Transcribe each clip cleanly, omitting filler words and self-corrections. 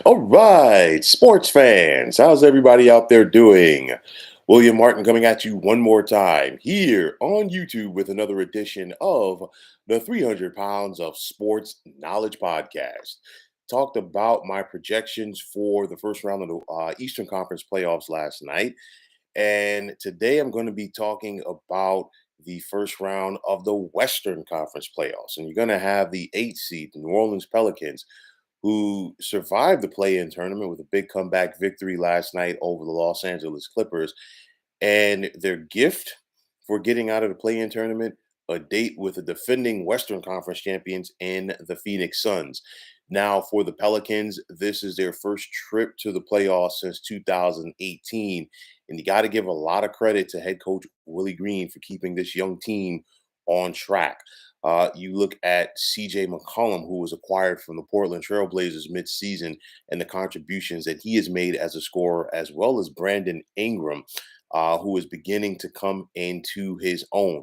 All right, sports fans, how's everybody out there doing? William Martin coming at you one more time here on YouTube with another edition of the 300 Pounds of Sports Knowledge Podcast. Talked about my projections for the first round of the Eastern Conference playoffs last night. And today I'm going to be talking about the first round of the Western Conference playoffs. And you're going to have the eight seed, the New Orleans Pelicans, who survived the play-in tournament with a big comeback victory last night over the Los Angeles Clippers. And their gift for getting out of the play-in tournament, a date with the defending Western Conference champions in the Phoenix Suns. Now, for the Pelicans, this is their first trip to the playoffs since 2018. And you got to give a lot of credit to head coach Willie Green for keeping this young team on track. You look at CJ McCollum, who was acquired from the Portland Trailblazers midseason, and the contributions that he has made as a scorer, as well as Brandon Ingram, who is beginning to come into his own.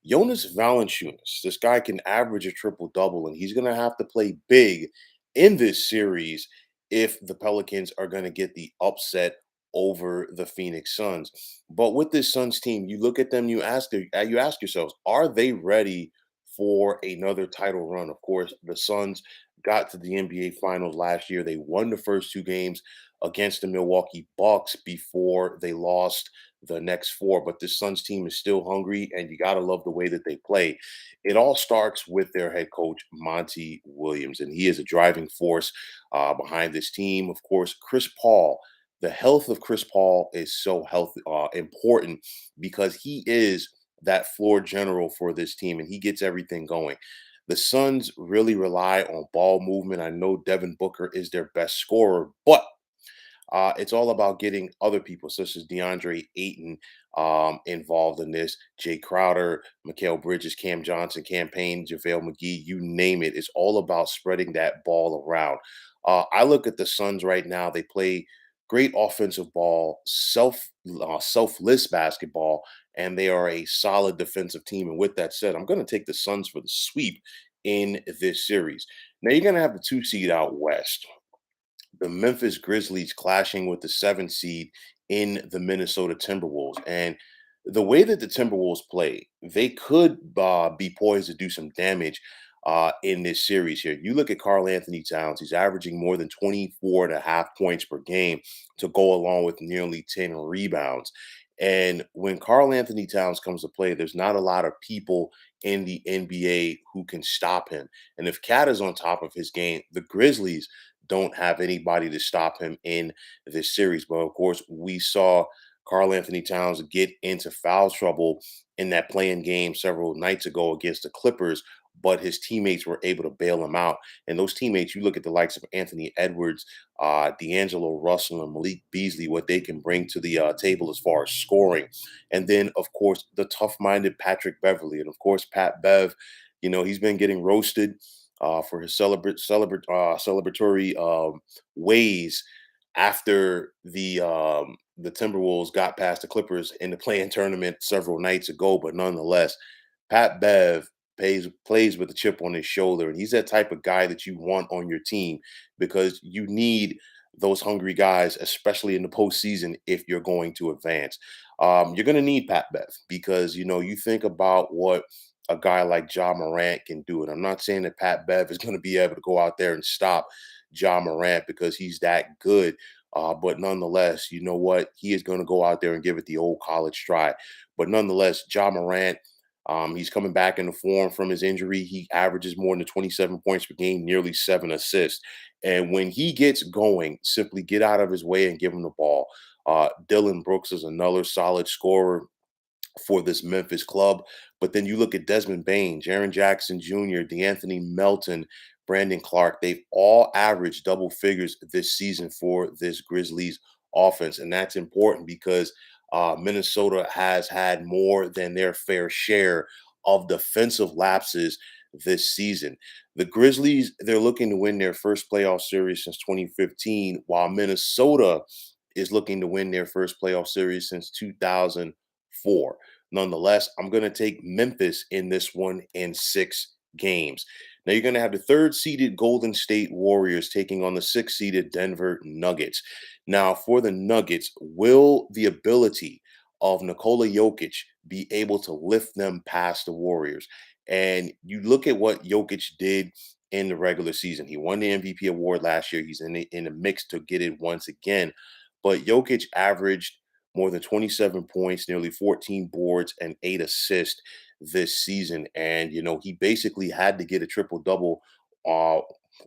Jonas Valanciunas, this guy can average a triple double, and he's going to have to play big in this series if the Pelicans are going to get the upset over the Phoenix Suns. But with this Suns team, you look at them, you ask yourselves, are they ready for another title run? Of course, the Suns got to the NBA Finals last year. They won the first two games against the Milwaukee Bucks before they lost the next four. But this Suns team is still hungry, and you got to love the way that they play. It all starts with their head coach, Monty Williams, and he is a driving force behind this team. Of course, Chris Paul. The health of Chris Paul is so important because he is that floor general for this team, and he gets everything going. The Suns really rely on ball movement. I know Devin Booker is their best scorer, but it's all about getting other people, such as DeAndre Ayton, involved in this. Jay Crowder, Mikal Bridges, Cam Johnson, Campaign, JaVale McGee, you name it. It's all about spreading that ball around. I look at the Suns right now. They play great offensive ball, selfless basketball, and they are a solid defensive team. And with that said, I'm going to take the Suns for the sweep in this series. Now you're going to have the two seed out west, the Memphis Grizzlies clashing with the seventh seed in the Minnesota Timberwolves. And the way that the Timberwolves play, they could be poised to do some damage in this series here. You look at Karl-Anthony Towns, he's averaging more than 24 and a half points per game to go along with nearly 10 rebounds. And when Karl-Anthony Towns comes to play, there's not a lot of people in the NBA who can stop him. And if Cat is on top of his game, the Grizzlies don't have anybody to stop him in this series. But of course, we saw Karl-Anthony Towns get into foul trouble in that playing game several nights ago against the Clippers, but his teammates were able to bail him out. And those teammates, you look at the likes of Anthony Edwards, D'Angelo Russell, and Malik Beasley, what they can bring to the table as far as scoring. And then, of course, the tough-minded Patrick Beverly. And of course, Pat Bev, he's been getting roasted for his celebratory ways after the Timberwolves got past the Clippers in the play-in tournament several nights ago. But nonetheless, Pat Bev plays with a chip on his shoulder, and he's that type of guy that you want on your team because you need those hungry guys, especially in the postseason, if you're going to advance. You're going to need Pat Bev because you think about what a guy like Ja Morant can do it. I'm not saying that Pat Bev is going to be able to go out there and stop Ja Morant because he's that good. But nonetheless, you know what? He is going to go out there and give it the old college try. But nonetheless, Ja Morant, he's coming back into form from his injury. He averages more than 27 points per game, nearly 7 assists. And when he gets going, simply get out of his way and give him the ball. Dylan Brooks is another solid scorer for this Memphis club. But then you look at Desmond Bain, Jaren Jackson Jr., DeAnthony Melton, Brandon Clark. They've all averaged double figures this season for this Grizzlies offense. And that's important because Minnesota has had more than their fair share of defensive lapses this season. The Grizzlies, they're looking to win their first playoff series since 2015, while Minnesota is looking to win their first playoff series since 2004. Nonetheless, I'm going to take Memphis in this one in 6 games. Now you're going to have the third seeded Golden State Warriors taking on the sixth seeded Denver Nuggets. Now, for the Nuggets, will the ability of Nikola Jokic be able to lift them past the Warriors? And you look at what Jokic did in the regular season. He won the MVP award last year. He's in the mix to get it once again. But Jokic averaged more than 27 points, nearly 14 boards, and 8 assists this season. And, he basically had to get a triple double uh,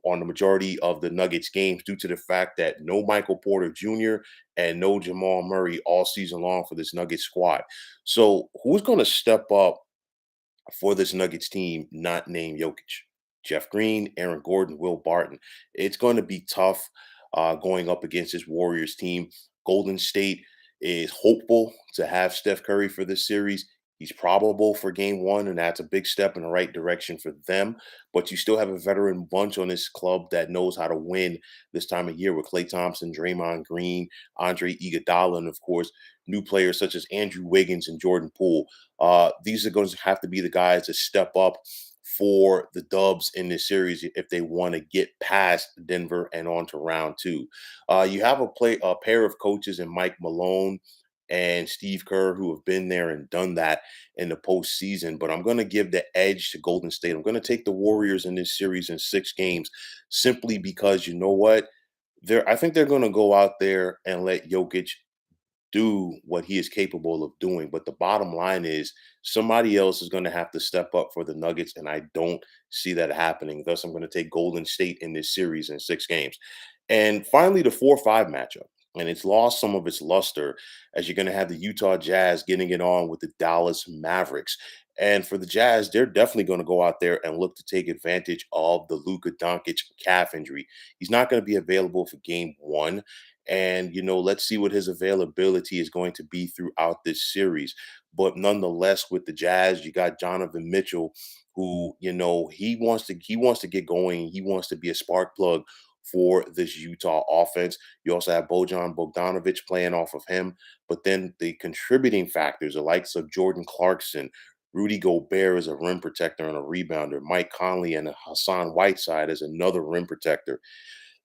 on the majority of the Nuggets games due to the fact that no Michael Porter Jr. and no Jamal Murray all season long for this Nuggets squad. So, who's going to step up for this Nuggets team not named Jokic? Jeff Green, Aaron Gordon, Will Barton. It's going to be tough going up against this Warriors team. Golden State is hopeful to have Steph Curry for this series. He's probable for game 1, and that's a big step in the right direction for them. But you still have a veteran bunch on this club that knows how to win this time of year with Klay Thompson, Draymond Green, Andre Iguodala, and of course, new players such as Andrew Wiggins and Jordan Poole. These are going to have to be the guys to step up for the Dubs in this series if they want to get past Denver and on to round 2. You have a pair of coaches in Mike Malone and Steve Kerr who have been there and done that in the postseason. But I'm going to give the edge to Golden State. I'm going to take the Warriors in this series in 6 games simply because you know what? I think they're going to go out there and let Jokic do what he is capable of doing. But the bottom line is somebody else is going to have to step up for the Nuggets, and I don't see that happening. Thus, I'm going to take Golden State in this series in 6 games. And finally, the 4-5 matchup. And it's lost some of its luster as you're going to have the Utah Jazz getting it on with the Dallas Mavericks. And for the Jazz, they're definitely going to go out there and look to take advantage of the Luka Doncic calf injury. He's not going to be available for game 1. And, let's see what his availability is going to be throughout this series. But nonetheless, with the Jazz, you got Donovan Mitchell, who, he wants to get going. He wants to be a spark plug for this Utah offense. You also have Bojan Bogdanovic playing off of him. But then the contributing factors, the likes of Jordan Clarkson, Rudy Gobert as a rim protector and a rebounder, Mike Conley and Hassan Whiteside as another rim protector.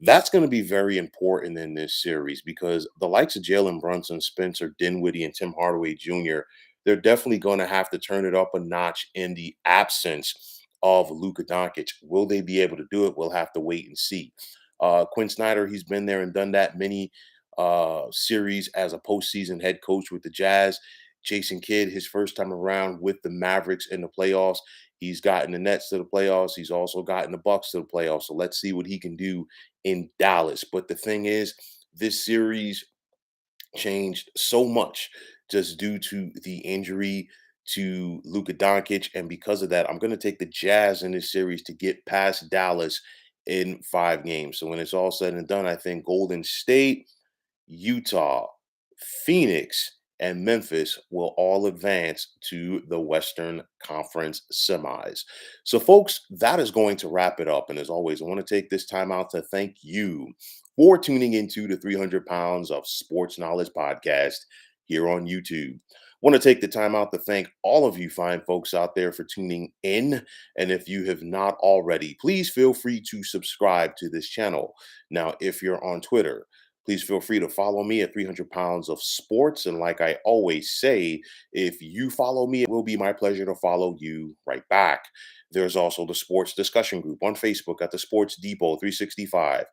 That's going to be very important in this series because the likes of Jalen Brunson, Spencer Dinwiddie, and Tim Hardaway Jr., they're definitely going to have to turn it up a notch in the absence of Luka Doncic. Will they be able to do it? We'll have to wait and see. Quinn Snyder, he's been there and done that many series as a postseason head coach with the Jazz. Jason Kidd, his first time around with the Mavericks in the playoffs. He's gotten the Nets to the playoffs. He's also gotten the Bucks to the playoffs. So let's see what he can do in Dallas. But the thing is, this series changed so much just due to the injury to Luka Doncic. And because of that, I'm going to take the Jazz in this series to get past Dallas in 5 games. So when it's all said and done, I think Golden State, Utah, Phoenix, and Memphis will all advance to the Western Conference semis. So, folks, that is going to wrap it up. And as always, I want to take this time out to thank you for tuning into the 300 Pounds of Sports Knowledge podcast here on YouTube. Want to take the time out to thank all of you fine folks out there for tuning in. And if you have not already, please feel free to subscribe to this channel. Now, if you're on Twitter, please feel free to follow me at 300 Pounds of Sports. And like I always say, if you follow me, it will be my pleasure to follow you right back. There's also the sports discussion group on Facebook at the Sports Depot 365.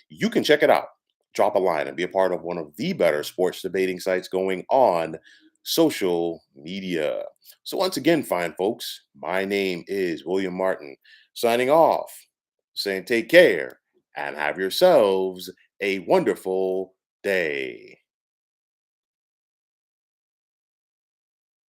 You can check it out, drop a line, and be a part of one of the better sports debating sites going on social media. So, once again, fine folks, my name is William Martin, signing off, saying take care and have yourselves a wonderful day.